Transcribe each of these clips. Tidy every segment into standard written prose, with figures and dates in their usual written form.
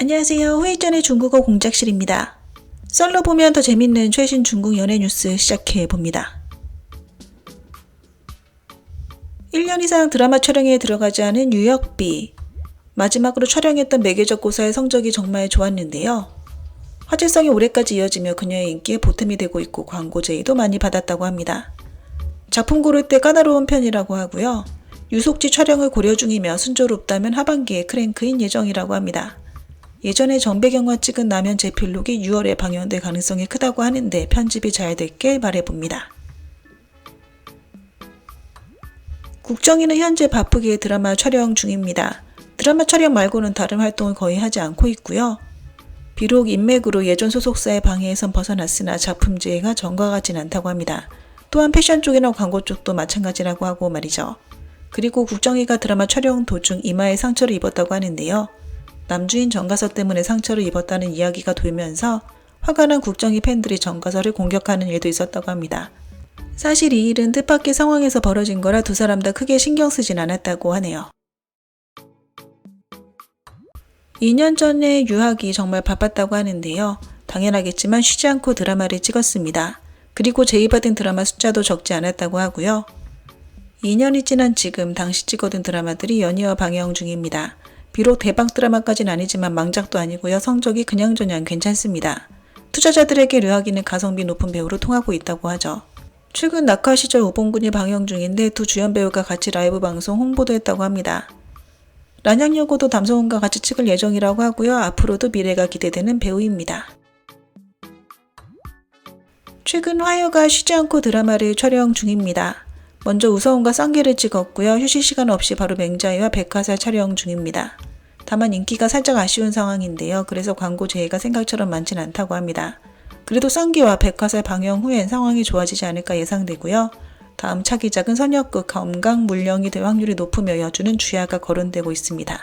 안녕하세요. 후회전의 중국어 공작실입니다. 썰로 보면 더 재밌는 최신 중국 연예 뉴스 시작해봅니다. 1년 이상 드라마 촬영에 들어가지 않은 유혁비. 마지막으로 촬영했던 매개적 고사의 성적이 정말 좋았는데요. 화제성이 올해까지 이어지며 그녀의 인기에 보탬이 되고 있고 광고 제의도 많이 받았다고 합니다. 작품 고를 때 까다로운 편이라고 하고요. 유속지 촬영을 고려 중이며 순조롭다면 하반기에 크랭크인 예정이라고 합니다. 예전에 정배경과 찍은 남현 제필록이 6월에 방영될 가능성이 크다고 하는데 편집이 잘 됐길 바라봅니다. 국정이는 현재 바쁘게 드라마 촬영 중입니다. 드라마 촬영 말고는 다른 활동을 거의 하지 않고 있고요. 비록 인맥으로 예전 소속사의 방해에선 벗어났으나 작품 지혜가 전과 같진 않다고 합니다. 또한 패션 쪽이나 광고 쪽도 마찬가지라고 하고 말이죠. 그리고 국정이가 드라마 촬영 도중 이마에 상처를 입었다고 하는데요. 남주인 정가서 때문에 상처를 입었다는 이야기가 돌면서 화가 난 국정이 팬들이 정가서를 공격하는 일도 있었다고 합니다. 사실 이 일은 뜻밖의 상황에서 벌어진 거라 두 사람 다 크게 신경 쓰진 않았다고 하네요. 2년 전에 유학이 정말 바빴다고 하는데요. 당연하겠지만 쉬지 않고 드라마를 찍었습니다. 그리고 제의받은 드라마 숫자도 적지 않았다고 하고요. 2년이 지난 지금 당시 찍어둔 드라마들이 연이어 방영 중입니다. 비록 대박 드라마까진 아니지만 망작도 아니고요. 성적이 그냥저냥 괜찮습니다. 투자자들에게 류학이는 가성비 높은 배우로 통하고 있다고 하죠. 최근 낙하 시절 오봉군이 방영 중인데 두 주연 배우가 같이 라이브 방송 홍보도 했다고 합니다. 란양여고도 담성훈과 같이 찍을 예정이라고 하고요. 앞으로도 미래가 기대되는 배우입니다. 최근 화여가 쉬지 않고 드라마를 촬영 중입니다. 먼저 우서훈과 쌍계를 찍었고요. 휴식 시간 없이 바로 맹자이와 백화살 촬영 중입니다. 다만 인기가 살짝 아쉬운 상황인데요. 그래서 광고 제의가 생각처럼 많진 않다고 합니다. 그래도 쌍계와 백화살 방영 후엔 상황이 좋아지지 않을까 예상되고요. 다음 차기작은 선역극 검강물령이 될 확률이 높으며 여주는 주야가 거론되고 있습니다.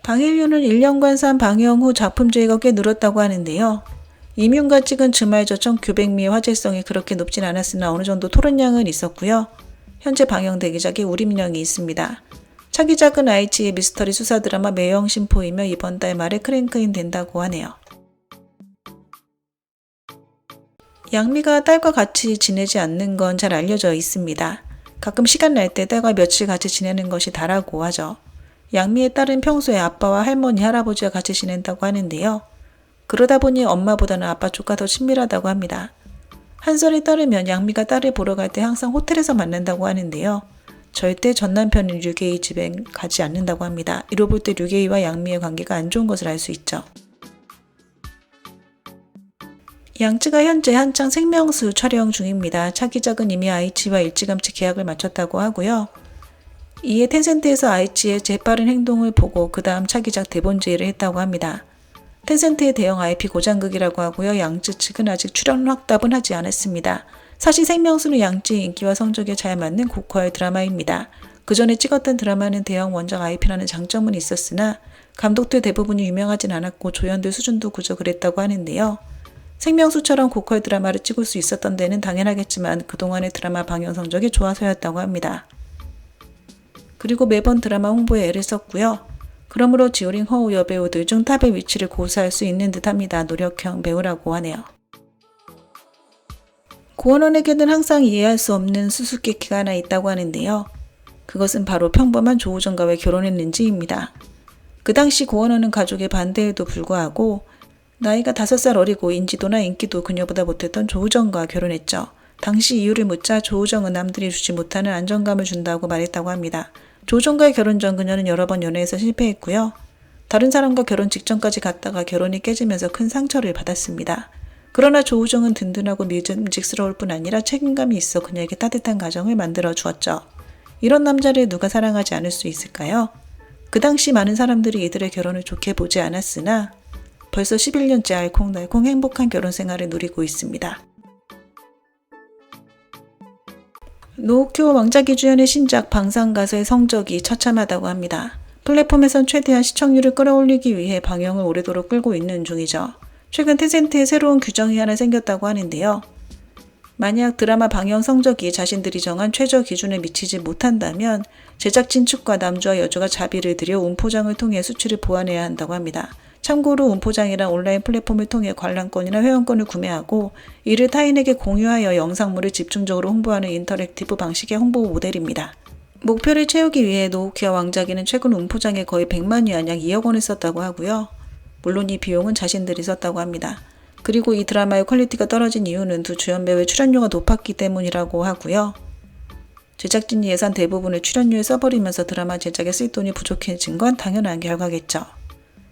방일류는 1년간 산 방영 후 작품 제의가 꽤 늘었다고 하는데요. 이민과 찍은 주말저청 규백미의 화제성이 그렇게 높진 않았으나 어느 정도 토론량은 있었고요. 현재 방영 대기작에 우림령이 있습니다. 차기작은 IG의 미스터리 수사 드라마 매형심포이며 이번 달 말에 크랭크인 된다고 하네요. 양미가 딸과 같이 지내지 않는 건 잘 알려져 있습니다. 가끔 시간 날 때 딸과 며칠 같이 지내는 것이 다라고 하죠. 양미의 딸은 평소에 아빠와 할머니, 할아버지와 같이 지낸다고 하는데요. 그러다 보니 엄마보다는 아빠 쪽과 더 친밀하다고 합니다. 한설에 따르면 양미가 딸을 보러 갈 때 항상 호텔에서 만난다고 하는데요. 절대 전 남편인 류계이 집에 가지 않는다고 합니다. 이로 볼 때 류계이와 양미의 관계가 안 좋은 것을 알 수 있죠. 양쯔가 현재 한창 생명수 촬영 중입니다. 차기작은 이미 아이치와 일찌감치 계약을 마쳤다고 하고요. 이에 텐센트에서 아이치의 재빠른 행동을 보고 그 다음 차기작 대본 제의를 했다고 합니다. 텐센트의 대형 IP 고장극이라고 하고요. 양쯔 측은 아직 출연 확답은 하지 않았습니다. 사실 생명수는 양쯔의 인기와 성적에 잘 맞는 고퀄 드라마입니다. 그 전에 찍었던 드라마는 대형 원작 IP라는 장점은 있었으나 감독들 대부분이 유명하진 않았고 조연들 수준도 그저 그랬다고 하는데요. 생명수처럼 고퀄 드라마를 찍을 수 있었던 데는 당연하겠지만 그동안의 드라마 방영 성적이 좋아서였다고 합니다. 그리고 매번 드라마 홍보에 애를 썼고요. 그러므로 지오링 허우 여배우들 중 탑의 위치를 고수할 수 있는 듯합니다. 노력형 배우라고 하네요. 고원원에게는 항상 이해할 수 없는 수수께끼가 하나 있다고 하는데요. 그것은 바로 평범한 조우정과 왜 결혼했는지입니다. 그 당시 고원원은 가족의 반대에도 불구하고 나이가 5살 어리고 인지도나 인기도 그녀보다 못했던 조우정과 결혼했죠. 당시 이유를 묻자 조우정은 남들이 주지 못하는 안정감을 준다고 말했다고 합니다. 조우정과의 결혼 전 그녀는 여러 번 연애에서 실패했고요. 다른 사람과 결혼 직전까지 갔다가 결혼이 깨지면서 큰 상처를 받았습니다. 그러나 조우정은 든든하고 믿음직스러울 뿐 아니라 책임감이 있어 그녀에게 따뜻한 가정을 만들어 주었죠. 이런 남자를 누가 사랑하지 않을 수 있을까요? 그 당시 많은 사람들이 이들의 결혼을 좋게 보지 않았으나 벌써 11년째 알콩달콩 행복한 결혼 생활을 누리고 있습니다. 노옥효 왕자기 주연의 신작 방상가서의 성적이 처참하다고 합니다. 플랫폼에선 최대한 시청률을 끌어올리기 위해 방영을 오래도록 끌고 있는 중이죠. 최근 텐센트에 새로운 규정이 하나 생겼다고 하는데요. 만약 드라마 방영 성적이 자신들이 정한 최저 기준에 미치지 못한다면 제작진 측과 남주와 여주가 자비를 들여 운포장을 통해 수치를 보완해야 한다고 합니다. 참고로 운포장이란 온라인 플랫폼을 통해 관람권이나 회원권을 구매하고 이를 타인에게 공유하여 영상물을 집중적으로 홍보하는 인터랙티브 방식의 홍보 모델입니다. 목표를 채우기 위해 노우키와 왕자기는 최근 운포장에 거의 100만 위안 약 2억 원을 썼다고 하고요. 물론 이 비용은 자신들이 썼다고 합니다. 그리고 이 드라마의 퀄리티가 떨어진 이유는 두 주연 배우의 출연료가 높았기 때문이라고 하고요. 제작진이 예산 대부분을 출연료에 써버리면서 드라마 제작에 쓸 돈이 부족해진 건 당연한 결과겠죠.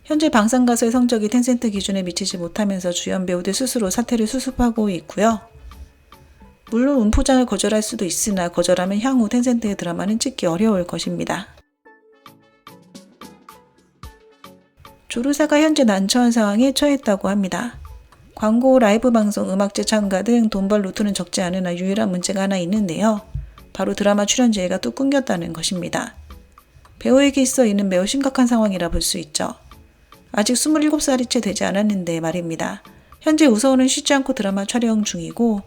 현재 방산가수의 성적이 텐센트 기준에 미치지 못하면서 주연 배우들 스스로 사태를 수습하고 있고요. 물론 운포장을 거절할 수도 있으나 거절하면 향후 텐센트의 드라마는 찍기 어려울 것입니다. 조르사가 현재 난처한 상황에 처했다고 합니다. 광고, 라이브 방송, 음악제 참가 등 돈벌 루트는 적지 않으나 유일한 문제가 하나 있는데요. 바로 드라마 출연 기회가 뚝 끊겼다는 것입니다. 배우에게 있어 이는 매우 심각한 상황이라 볼 수 있죠. 아직 27살이 채 되지 않았는데 말입니다. 현재 우서원은 쉬지 않고 드라마 촬영 중이고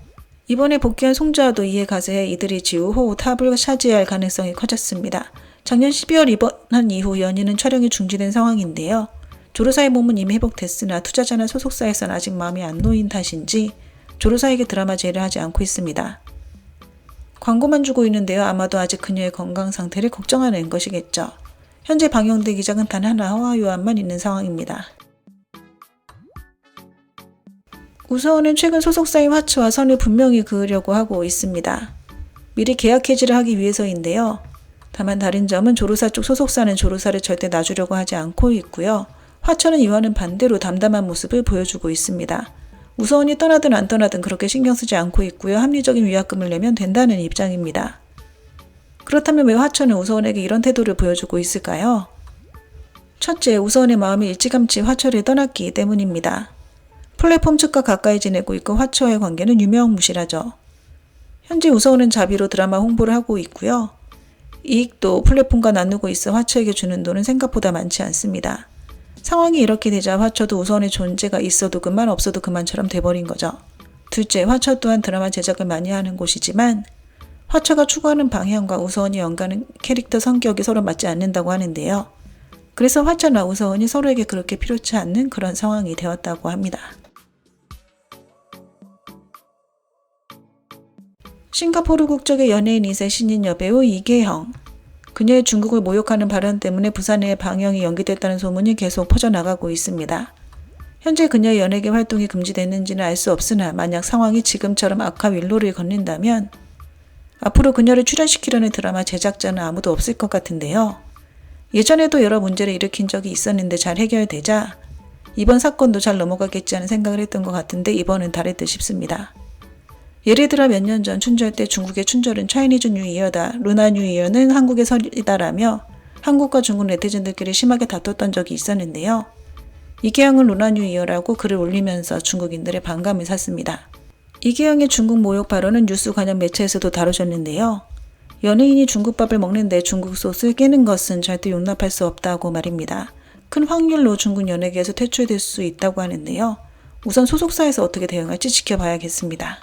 이번에 복귀한 송주아도 이에 가세해 이들이 지후 호 탑을 차지할 가능성이 커졌습니다. 작년 12월 입원한 이후 연희는 촬영이 중지된 상황인데요. 조르사의 몸은 이미 회복됐으나 투자자나 소속사에선 아직 마음이 안 놓인 탓인지 조르사에게 드라마 제의를 하지 않고 있습니다. 광고만 주고 있는데요. 아마도 아직 그녀의 건강 상태를 걱정하는 것이겠죠. 현재 방영된 기작은 단 하나 허화요한만 있는 상황입니다. 우서원은 최근 소속사인 화츠와 선을 분명히 그으려고 하고 있습니다. 미리 계약 해지를 하기 위해서인데요. 다만 다른 점은 조르사 쪽 소속사는 조르사를 절대 놔주려고 하지 않고 있고요. 화천은 이와는 반대로 담담한 모습을 보여주고 있습니다. 우서원이 떠나든 안 떠나든 그렇게 신경 쓰지 않고 있고요. 합리적인 위약금을 내면 된다는 입장입니다. 그렇다면 왜 화천은 우서원에게 이런 태도를 보여주고 있을까요? 첫째, 우서원의 마음이 일찌감치 화천을 떠났기 때문입니다. 플랫폼 측과 가까이 지내고 있고 화천와의 관계는 유명무실하죠. 현재 우서원은 자비로 드라마 홍보를 하고 있고요. 이익도 플랫폼과 나누고 있어 화천에게 주는 돈은 생각보다 많지 않습니다. 상황이 이렇게 되자 화처도 우서원의 존재가 있어도 그만 없어도 그만처럼 돼버린 거죠. 둘째, 화처 또한 드라마 제작을 많이 하는 곳이지만 화처가 추구하는 방향과 우서원이 연가하는 캐릭터 성격이 서로 맞지 않는다고 하는데요. 그래서 화처나 우서원이 서로에게 그렇게 필요치 않는 그런 상황이 되었다고 합니다. 싱가포르 국적의 연예인 2세 신인 여배우 이계형. 그녀의 중국을 모욕하는 발언 때문에 부산의 방영이 연기됐다는 소문이 계속 퍼져나가고 있습니다. 현재 그녀의 연예계 활동이 금지됐는지는 알 수 없으나 만약 상황이 지금처럼 악화 윌로를 걷는다면 앞으로 그녀를 출연시키려는 드라마 제작자는 아무도 없을 것 같은데요. 예전에도 여러 문제를 일으킨 적이 있었는데 잘 해결되자 이번 사건도 잘 넘어가겠지 하는 생각을 했던 것 같은데 이번은 다를 듯 싶습니다. 예를 들어 몇 년 전 춘절 때 중국의 춘절은 차이니즈 뉴 이어다, 루나 뉴 이어는 한국의 설이다라며 한국과 중국 네티즌들끼리 심하게 다퉜던 적이 있었는데요. 이계형은 루나 뉴 이어라고 글을 올리면서 중국인들의 반감을 샀습니다. 이계형의 중국 모욕 발언은 뉴스 관련 매체에서도 다뤄졌는데요. 연예인이 중국밥을 먹는데 중국 소스를 깨는 것은 절대 용납할 수 없다고 말입니다. 큰 확률로 중국 연예계에서 퇴출될 수 있다고 하는데요. 우선 소속사에서 어떻게 대응할지 지켜봐야겠습니다.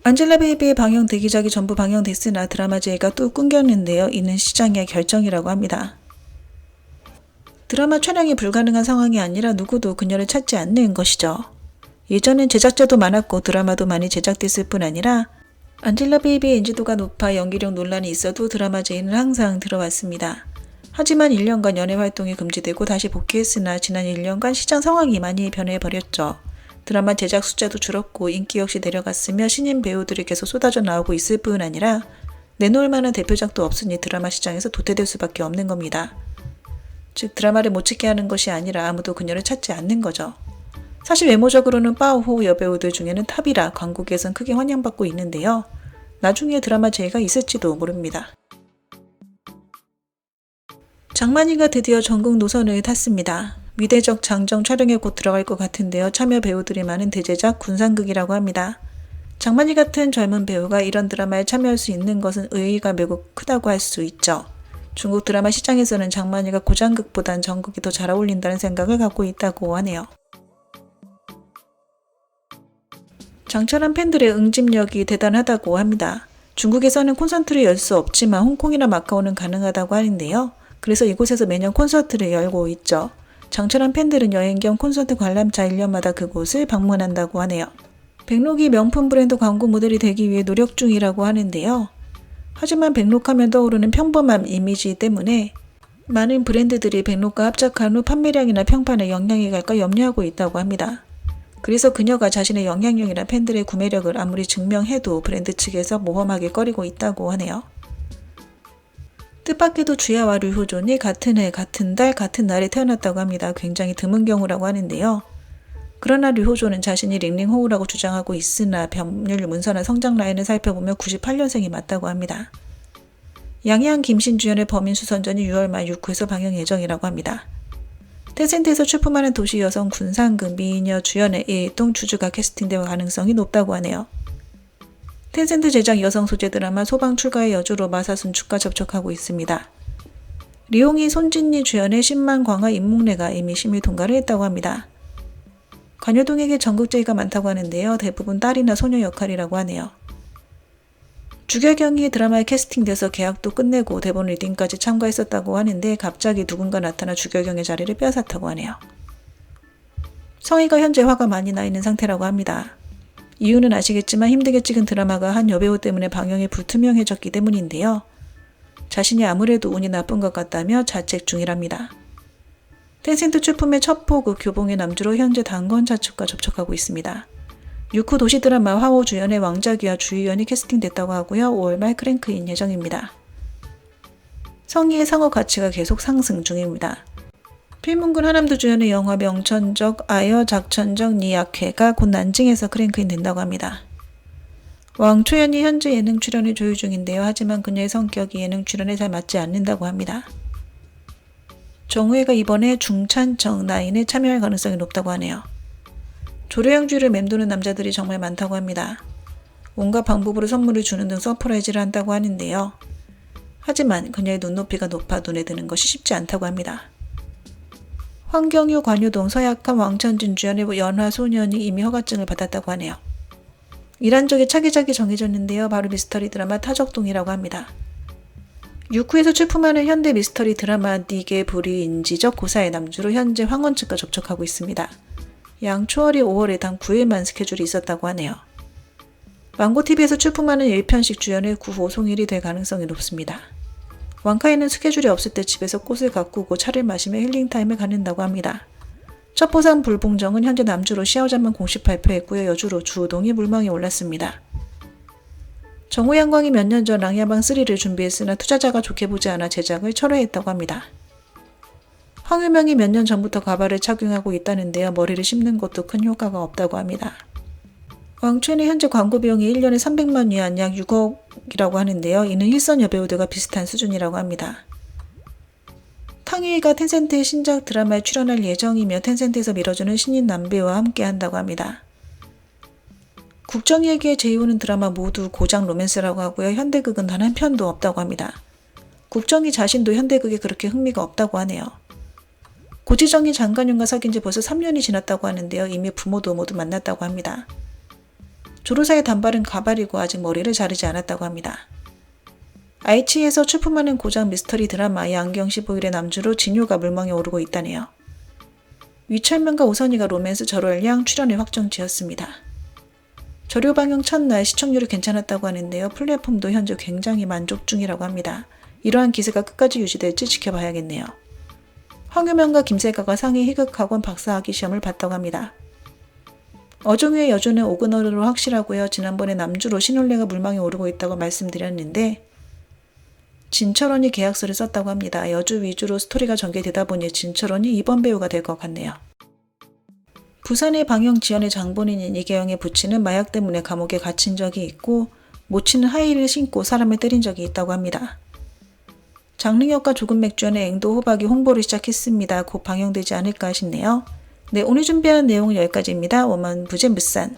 안젤라 베이비의 방영 대기작이 전부 방영됐으나 드라마 제의가 또 끊겼는데요. 이는 시장의 결정이라고 합니다. 드라마 촬영이 불가능한 상황이 아니라 누구도 그녀를 찾지 않는 것이죠. 예전엔 제작자도 많았고 드라마도 많이 제작됐을 뿐 아니라 안젤라 베이비의 인지도가 높아 연기력 논란이 있어도 드라마 제의는 항상 들어왔습니다. 하지만 1년간 연예 활동이 금지되고 다시 복귀했으나 지난 1년간 시장 상황이 많이 변해버렸죠. 드라마 제작 숫자도 줄었고 인기 역시 내려갔으며 신인 배우들이 계속 쏟아져 나오고 있을 뿐 아니라 내놓을 만한 대표작도 없으니 드라마 시장에서 도태될 수밖에 없는 겁니다. 즉 드라마를 못 찍게 하는 것이 아니라 아무도 그녀를 찾지 않는 거죠. 사실 외모적으로는 빠오호 여배우들 중에는 탑이라 광고계에선 크게 환영받고 있는데요. 나중에 드라마 제의가 있을지도 모릅니다. 장만희가 드디어 전국 노선을 탔습니다. 미대적 장정 촬영에 곧 들어갈 것 같은데요. 참여 배우들이 많은 대제작 군산극이라고 합니다. 장만희 같은 젊은 배우가 이런 드라마에 참여할 수 있는 것은 의의가 매우 크다고 할 수 있죠. 중국 드라마 시장에서는 장만희가 고장극보단 전극이 더 잘 어울린다는 생각을 갖고 있다고 하네요. 장철한 팬들의 응집력이 대단하다고 합니다. 중국에서는 콘서트를 열 수 없지만 홍콩이나 마카오는 가능하다고 하는데요. 그래서 이곳에서 매년 콘서트를 열고 있죠. 장철한 팬들은 여행 겸 콘서트 관람차 1년마다 그곳을 방문한다고 하네요. 백록이 명품 브랜드 광고 모델이 되기 위해 노력 중이라고 하는데요. 하지만 백록하면 떠오르는 평범한 이미지 때문에 많은 브랜드들이 백록과 합작한 후 판매량이나 평판에 영향이 갈까 염려하고 있다고 합니다. 그래서 그녀가 자신의 영향력이나 팬들의 구매력을 아무리 증명해도 브랜드 측에서 모험하게 꺼리고 있다고 하네요. 뜻밖에도 주야와 류호존이 같은 해, 같은 달, 같은 날에 태어났다고 합니다. 굉장히 드문 경우라고 하는데요. 그러나 류호존은 자신이 링링호우라고 주장하고 있으나 병률 문서나 성장 라인을 살펴보면 98년생이 맞다고 합니다. 양희한 김신 주연의 범인수선전이 6월 말 6회에서 방영 예정이라고 합니다. 텐센트에서 출품하는 도시 여성 군상금 미녀 주연의 일동 주주가 캐스팅될 가능성이 높다고 하네요. 텐센트 제작 여성 소재 드라마 소방 출가의 여주로 마사순축과 접촉하고 있습니다. 리홍이 손진리 주연의 10만 광화 인문례가 이미 심의 통과를 했다고 합니다. 관여동에게 전국 제의가 많다고 하는데요. 대부분 딸이나 소녀 역할이라고 하네요. 주결경이 드라마에 캐스팅돼서 계약도 끝내고 대본 리딩까지 참가했었다고 하는데 갑자기 누군가 나타나 주결경의 자리를 빼앗았다고 하네요. 성희가 현재 화가 많이 나 있는 상태라고 합니다. 이유는 아시겠지만 힘들게 찍은 드라마가 한 여배우 때문에 방영이 불투명해졌기 때문인데요. 자신이 아무래도 운이 나쁜 것 같다며 자책 중이랍니다. 텐센트 출품의 첫 포그 교봉의 남주로 현재 당권 자축과 접촉하고 있습니다. 6호 도시 드라마 화호 주연의 왕자귀와 주희연이 캐스팅됐다고 하고요. 5월 말 크랭크인 예정입니다. 성희의 상업 가치가 계속 상승 중입니다. 필문군 하남도 주연의 영화 명천적 아여 작천적 니약회가 곧 난징에서 크랭크인 된다고 합니다. 왕초연이 현재 예능 출연을 조율 중인데요. 하지만 그녀의 성격이 예능 출연에 잘 맞지 않는다고 합니다. 정우회가 이번에 중찬청 나인에 참여할 가능성이 높다고 하네요. 조례양주를 맴도는 남자들이 정말 많다고 합니다. 온갖 방법으로 선물을 주는 등 서프라이즈를 한다고 하는데요. 하지만 그녀의 눈높이가 높아 눈에 드는 것이 쉽지 않다고 합니다. 황경유, 관유동, 서약한, 왕천진 주연의 연화소년이 이미 허가증을 받았다고 하네요. 이란적의 차기작이 정해졌는데요. 바로 미스터리 드라마 타적동이라고 합니다. 6후에서 출품하는 현대 미스터리 드라마 니게 불이 인지적 고사의 남주로 현재 황원 측과 접촉하고 있습니다. 양초월이 5월에 단 9일만 스케줄이 있었다고 하네요. 망고TV에서 출품하는 1편씩 주연의 구호 송일이 될 가능성이 높습니다. 왕카이는 스케줄이 없을 때 집에서 꽃을 가꾸고 차를 마시며 힐링타임을 갖는다고 합니다. 첫 보상 불봉정은 현재 남주로 시아오자만 공식 발표했고요. 여주로 주우동이 물망에 올랐습니다. 정우양광이 몇 년 전 랑야방3를 준비했으나 투자자가 좋게 보지 않아 제작을 철회했다고 합니다. 황유명이 몇 년 전부터 가발을 착용하고 있다는데요. 머리를 심는 것도 큰 효과가 없다고 합니다. 왕초연의 현재 광고 비용이 1년에 300만 위안 약 6억이라고 하는데요. 이는 일선 여배우들과 비슷한 수준이라고 합니다. 탕웨이가 텐센트의 신작 드라마에 출연할 예정이며 텐센트에서 밀어주는 신인 남배우와 함께 한다고 합니다. 국정얘기의 제이오는 드라마 모두 고장 로맨스라고 하고요. 현대극은 단 한 편도 없다고 합니다. 국정이 자신도 현대극에 그렇게 흥미가 없다고 하네요. 고지정이 장관윤과 사귄 지 벌써 3년이 지났다고 하는데요. 이미 부모도 모두 만났다고 합니다. 조로사의 단발은 가발이고 아직 머리를 자르지 않았다고 합니다. 아이치에서 출품하는 고장 미스터리 드라마 양경 15일의 남주로 진효가 물망에 오르고 있다네요. 위철면과 오선희가 로맨스 절월량 출연을 확정지었습니다. 저료 방영 첫날 시청률이 괜찮았다고 하는데요. 플랫폼도 현재 굉장히 만족 중이라고 합니다. 이러한 기세가 끝까지 유지될지 지켜봐야겠네요. 황유명과 김세가가 상해 희극학원 박사학위 시험을 봤다고 합니다. 어종유의 여주는 오그너르로 확실하고요. 지난번에 남주로 신혼래가 물망에 오르고 있다고 말씀드렸는데 진철원이 계약서를 썼다고 합니다. 여주 위주로 스토리가 전개되다 보니 진철원이 이번 배우가 될 것 같네요. 부산의 방영 지연의 장본인인 이계영의 부친은 마약 때문에 감옥에 갇힌 적이 있고 모친은 하이힐을 신고 사람을 때린 적이 있다고 합니다. 장릉역과 조금맥주연의 앵도 호박이 홍보를 시작했습니다. 곧 방영되지 않을까 싶네요. 네, 오늘 준비한 내용은 여기까지입니다. 워먼 부젠부산